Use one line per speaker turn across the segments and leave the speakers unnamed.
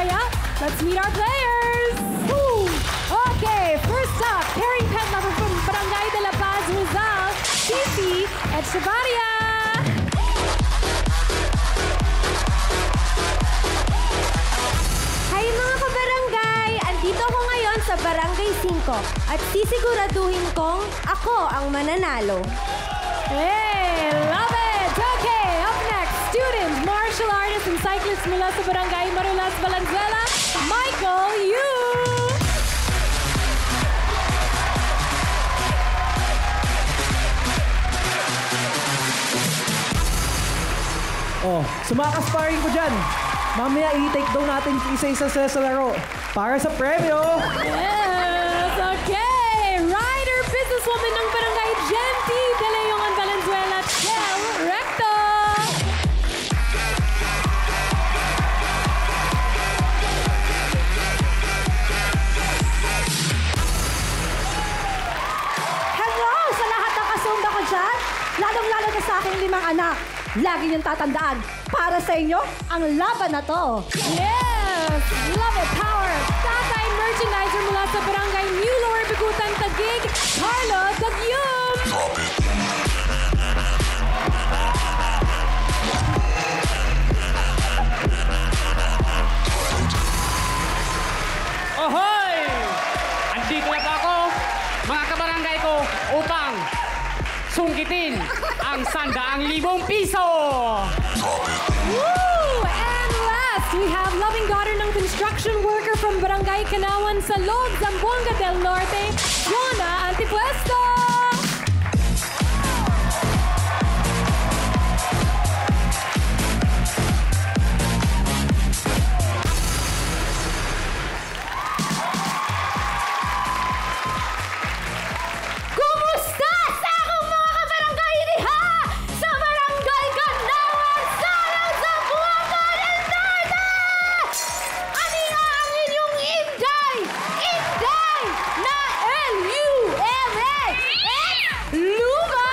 kaya? Let's meet our players! Woo! Okay, first up, carrying pet lover from Barangay de la Paz, Rizal, Fifi Echevarria.
Hi mga kabarangay! Andito ako ngayon sa Barangay 5 at sisiguraduhin kong ako ang mananalo.
Hey, love it! Okay, up next, student, martial artist, and cyclist mula sa Barangay Marulas, Valenzuela, Michael Yu!
Oh, sumaka-sparring ko dyan. Mamaya i-take down natin isa-isa sa laro para sa premyo.
Yes, okay! Rider, businesswoman ng Barangay Genti, De Leon, Valenzuela, Chel Recto!
Hello sa lahat ng kasumba ko dyan, lalong-lalo na sa aking 5 anak. Lagi niyong tatandaan, para sa inyo, ang laban na to.
Yes! Love it! Power! Tatay merchandiser mula sa Barangay New Lower Bigutan, Taguig, Carlo Tagyum!
Ohoy! Andito na po ako, mga kabarangay ko, upang sungkitin ang 100,000 piso!
Woo! And last, we have loving daughter ng construction worker from Barangay Kanawan sa Loob, Zamboanga del Norte, Jonah Antipuesto!
Kumusta sa akong mga kabarangay diha? Sa Barangay Kanawan, Sarang, Zamboanga del Norte! Ani ang inyong Inday! Inday na L-U-M-A! Luma!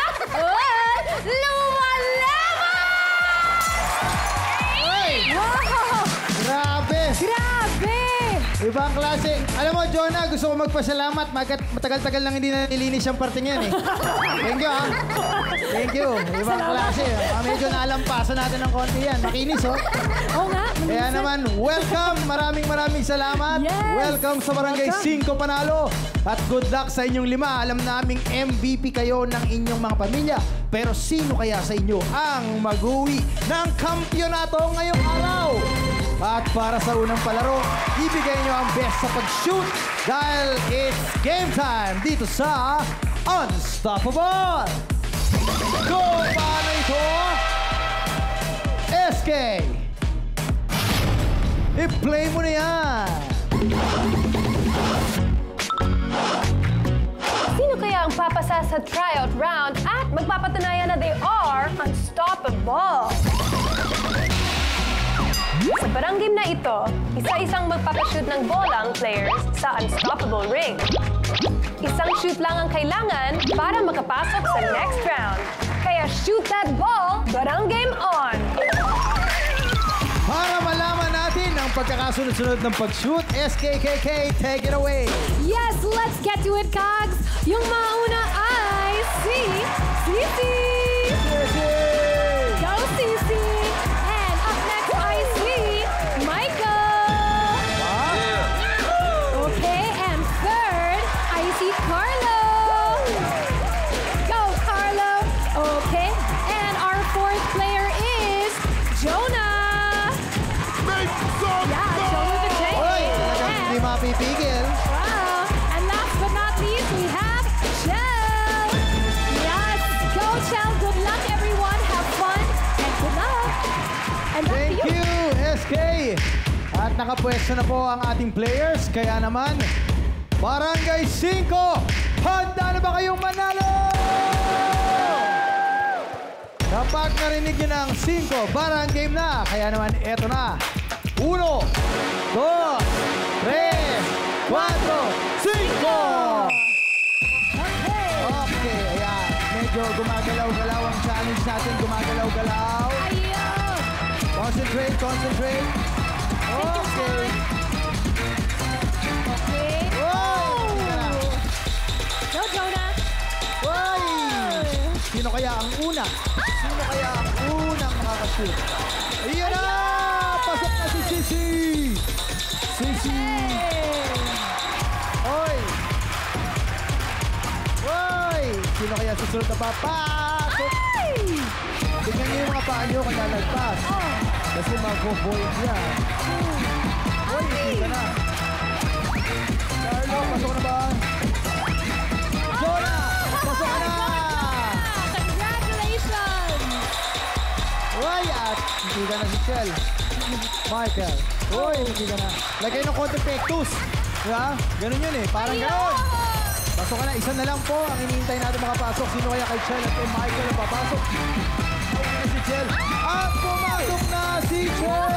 Luma-lama! Wow!
Grabe!
Grabe!
Ibang klase. Alam mo, Jonah, gusto ko magpasalamat. Matagal-tagal lang hindi na nilinis yung parting yan eh. Thank you, ha? Thank you. Ibang klase. Medyo naalampasan natin ng konti yan. Makinis, oh.
Oo nga.
Kaya naman, welcome. Maraming salamat.
Yes.
Welcome sa Barangay 5 Panalo. At good luck sa inyong 5. Alam naming MVP kayo ng inyong mga pamilya. Pero sino kaya sa inyo ang mag-uwi ng kampyonato ngayong araw? At para sa unang palaro, ibigay nyo ang best sa pag-shoot dahil it's game time dito sa Unstoppable! Go! Paano ito? SK! I-play mo na yan!
Sino kaya ang papasa sa tryout round at magpapatunayan na they are unstoppable? Sa parang game na ito, isa-isang magpapashoot ng bola ang players sa unstoppable ring. Isang shoot lang ang kailangan para makapasok sa next round. Kaya shoot that ball, barang game on!
Para malaman natin ang pagkakasunod-sunod ng pag-shoot, SKKK, take it away!
Yes, let's get to it, Cogs! Yung mauna ay si Sisi! Go, Sisi! And up next ay si Michael! Okay, and third ay si Carlo! Go, Carlo! Okay, and our fourth player is Jonah! Yeah, Jonah the J!
Hoy! Talagang hindi mapipigil.
Wow! And last but not least, we have Chel! Yes! Go, Chel! Good luck, everyone! Have fun! And good luck! And back
Thank
to you!
you, SK! At nakapwesto na po ang ating players, kaya naman, Barangay 5, handa na ba kayong manalo? Kapag narinig nyo ng 5, barang game na. Kaya naman, eto na. 1, 2, 3, 4, 5! Okay, ayan. Medyo gumagalaw-galaw ang challenge natin. Gumagalaw-galaw.
Ayaw!
Concentrate. Okay. Sino kaya ang una? Sino kaya ang unang makakashoot? Iyan na! Pasok na si Sisi! Sisi! Oy! Oy! Sino kaya susunod na papasok? Tingnan niyo yung mga paa niyo kung lalagpas. Kasi mag-void yan. Oy, hindi ka na. Carlo, pasok na ba? Jonah! Pasok ka na!
Congratulations!
Uy, at hindi ka na si Chel. Michael. Uy, hindi ka na. Lagay ng konti pectus. Diba? Ganun yun eh. Parang ganun. Pasok ka na. Isa na lang po ang hinihintay natin makapasok. Sino kaya kay Chel at kay Michael ang papasok? Pasok na si Chel. At pumasok na si Chel!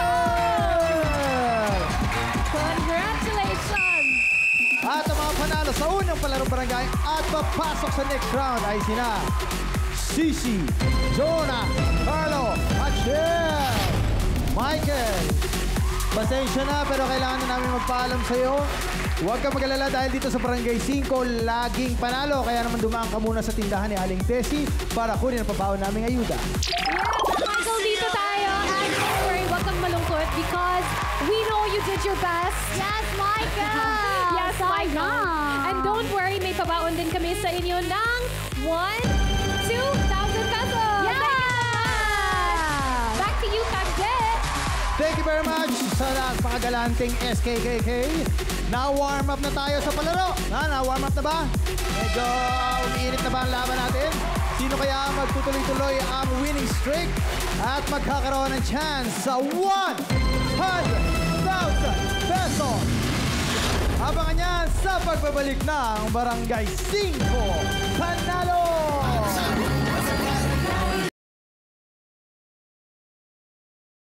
Congratulations!
At ang mga panalo sa unang palarong barangay at papasok sa next round ay sina Sisi, Jonah, Carlo, at Chel. Michael, pasensya na pero kailangan na namin magpaalam sa'yo. Huwag kang mag-alala dahil dito sa Barangay 5, laging panalo. Kaya naman dumaan ka muna sa tindahan ni Aling Tessie para kunin ang pabaon naming ayuda.
Yes, Michael, dito tayo. And don't worry, huwag kang malungkot because we know you did your best. Yes, Michael! Yes, Michael. And don't worry, may pabaon din kami sa inyo ng 2,000 pesos. Yeah! Back to you, Kagdet.
Thank you very much sa napakagalanting SKKK. Na-warm up na tayo sa palaro. Na-warm up na ba? Medyo umiinit na ba ang laban natin? Sino kaya magtutuloy-tuloy ang winning streak at magkakaroon ng chance sa 100,000 pesos? Abangan yan sa pagbabalik ng Barangay 5